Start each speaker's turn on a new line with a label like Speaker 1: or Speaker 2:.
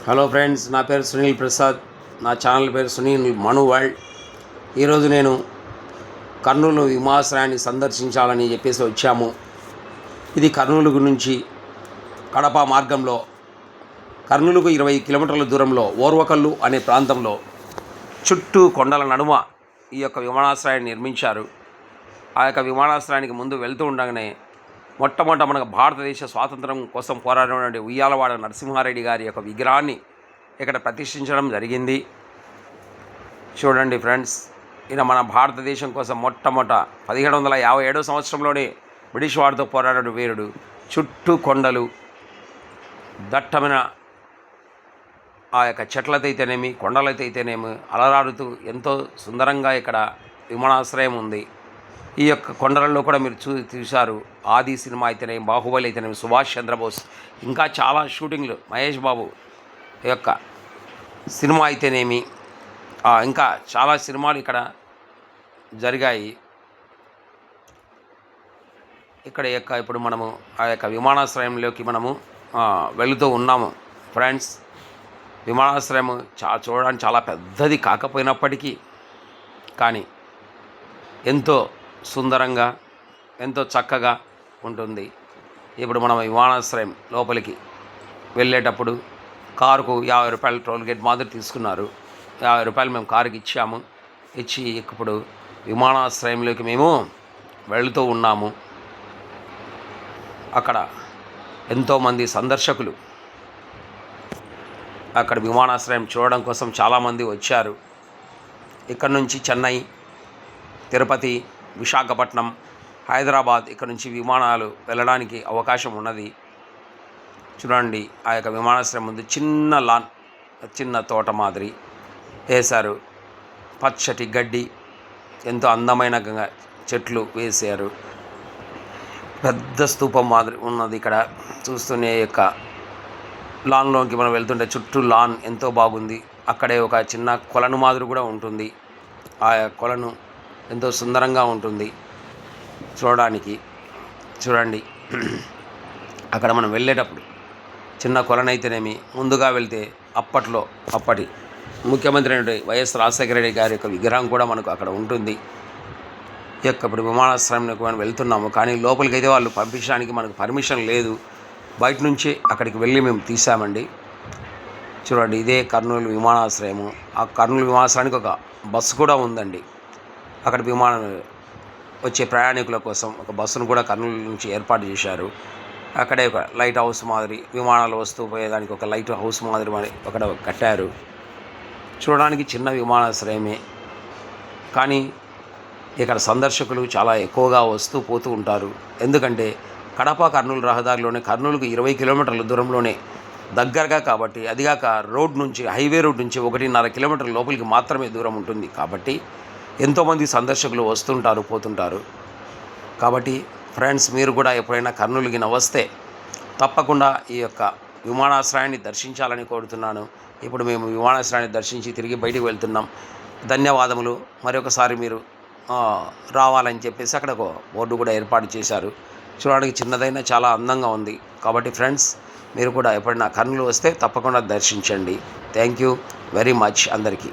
Speaker 1: Hello friends, నా పేరు సునీల్ ప్రసాద్. నా ఛానల్ పేరు సునీల్ మను వరల్డ్. ఈరోజు నేను కర్నూలు విమానాశ్రయాన్ని సందర్శించాలని చెప్పేసి వచ్చాము. ఇది కర్నూలు నుంచి కడప మార్గంలో కర్నూలుకు 20 కిలోమీటర్ల దూరంలో ఓర్వకల్లు అనే ప్రాంతంలో చుట్టూ కొండల నడుమ ఈ యొక్క విమానాశ్రయాన్ని నిర్మించారు. ఆ యొక్క విమానాశ్రయానికి ముందు వెళ్తూ ఉండగానే మొట్టమొదట మనకు భారతదేశ స్వాతంత్రం కోసం పోరాడినటువంటి ఉయ్యాలవాడ నరసింహారెడ్డి గారి యొక్క విగ్రహాన్ని ఇక్కడ ప్రతిష్ఠించడం జరిగింది. చూడండి ఫ్రెండ్స్, ఈయన మన భారతదేశం కోసం మొట్టమొదట 1757 సంవత్సరంలోనే బ్రిటిష్ వారితో పోరాడిన వీరుడు. చుట్టూ కొండలు, దట్టమైన ఆ యొక్క చెట్లతైతేనేమి, కొండలతైతేనేమి అలరాడుతూ ఎంతో సుందరంగా ఇక్కడ విమానాశ్రయం ఉంది. ఈ యొక్క కొండలలో కూడా మీరు చూశారు. ఆది సినిమా అయితేనేమి, బాహుబలి అయితేనేమి, సుభాష్ చంద్రబోస్, ఇంకా చాలా షూటింగ్లు, మహేష్ బాబు యొక్క సినిమా అయితేనేమి, ఇంకా చాలా సినిమాలు ఇక్కడ జరిగాయి. ఇప్పుడు మనము ఆ యొక్క విమానాశ్రయంలోకి మనము వెళుతూ ఉన్నాము. ఫ్రెండ్స్, విమానాశ్రయం చూడడానికి చాలా పెద్దది కాకపోయినప్పటికీ కానీ ఎంతో సుందరంగా, ఎంతో చక్కగా ఉంటుంది. ఇప్పుడు మనం విమానాశ్రయం లోపలికి వెళ్ళేటప్పుడు కారుకు 50 రూపాయలు టోల్ గేట్ మాదిరి తీసుకున్నారు. 50 రూపాయలు మేము కారుకి ఇచ్చాము. ఇప్పుడు విమానాశ్రయంలోకి మేము వెళుతూ ఉన్నాము. అక్కడ ఎంతోమంది సందర్శకులు అక్కడ విమానాశ్రయం చూడడం కోసం చాలామంది వచ్చారు. ఇక్కడ నుంచి చెన్నై, తిరుపతి, విశాఖపట్నం, హైదరాబాద్ ఇక్కడ నుంచి విమానాలు వెళ్ళడానికి అవకాశం ఉన్నది. చూడండి, ఆ యొక్క విమానాశ్రయం ముందు చిన్న లాన్, చిన్న తోట మాదిరి వేశారు. పచ్చటి గడ్డి, ఎంతో అందమైన చెట్లు వేశారు. పెద్ద స్తూపం మాదిరి ఉన్నది. ఇక్కడ చూస్తూనే యొక్క లాన్లోకి మనం వెళ్తుంటే చుట్టూ లాన్ ఎంతో బాగుంది. అక్కడే ఒక చిన్న కొలను మాదిరి కూడా ఉంటుంది. ఆ కొలను ఎంతో సుందరంగా ఉంటుంది చూడడానికి. చూడండి, అక్కడ మనం వెళ్ళేటప్పుడు చిన్న కొలనైతేనేమి, ముందుగా వెళ్తే అప్పటి ముఖ్యమంత్రి అయిన వైఎస్ రాజశేఖర రెడ్డి గారి యొక్క విగ్రహం కూడా మనకు అక్కడ ఉంటుంది. ఇప్పుడు విమానాశ్రయంలోకి మనం వెళ్తున్నాము, కానీ లోపలికైతే వాళ్ళు పంపించడానికి మనకు పర్మిషన్ లేదు. బయట నుంచి అక్కడికి వెళ్ళి మేము తీసామండి. చూడండి, ఇదే కర్నూలు విమానాశ్రయము. ఆ కర్నూలు విమానాశ్రయానికి ఒక బస్సు కూడా ఉందండి. అక్కడ విమానం వచ్చే ప్రయాణికుల కోసం ఒక బస్సును కూడా కర్నూలు నుంచి ఏర్పాటు చేశారు. అక్కడే ఒక లైట్ హౌస్ మాదిరి, విమానాలు వస్తూ పోయేదానికి ఒక లైట్ హౌస్ మాదిరి అక్కడ కట్టారు. చూడడానికి చిన్న విమానాశ్రయమే, కానీ ఇక్కడ సందర్శకులు చాలా ఎక్కువగా వస్తూ పోతూ ఉంటారు. ఎందుకంటే కడప కర్నూలు రహదారిలోనే, కర్నూలుకు 20 కిలోమీటర్ల దూరంలోనే దగ్గరగా కాబట్టి, అదిగాక రోడ్ నుంచి, హైవే రోడ్ నుంచి 1.5 కిలోమీటర్ల లోపలికి మాత్రమే దూరం ఉంటుంది. కాబట్టి ఎంతోమంది సందర్శకులు వస్తుంటారు, పోతుంటారు. కాబట్టి ఫ్రెండ్స్, మీరు కూడా ఎప్పుడైనా కర్నూలుకి వస్తే తప్పకుండా ఈ యొక్క విమానాశ్రయాన్ని దర్శించాలని కోరుతున్నాను. ఇప్పుడు మేము విమానాశ్రయాన్ని దర్శించి తిరిగి బయటికి వెళ్తున్నాం. ధన్యవాదములు. మరొకసారి మీరు రావాలని చెప్పేసి అక్కడ ఒక బోర్డు కూడా ఏర్పాటు చేశారు. చూడడానికి చిన్నదైనా చాలా అందంగా ఉంది. కాబట్టి ఫ్రెండ్స్, మీరు కూడా ఎప్పుడైనా కర్నూలు వస్తే తప్పకుండా దర్శించండి. థ్యాంక్ యూ వెరీ మచ్ అందరికీ.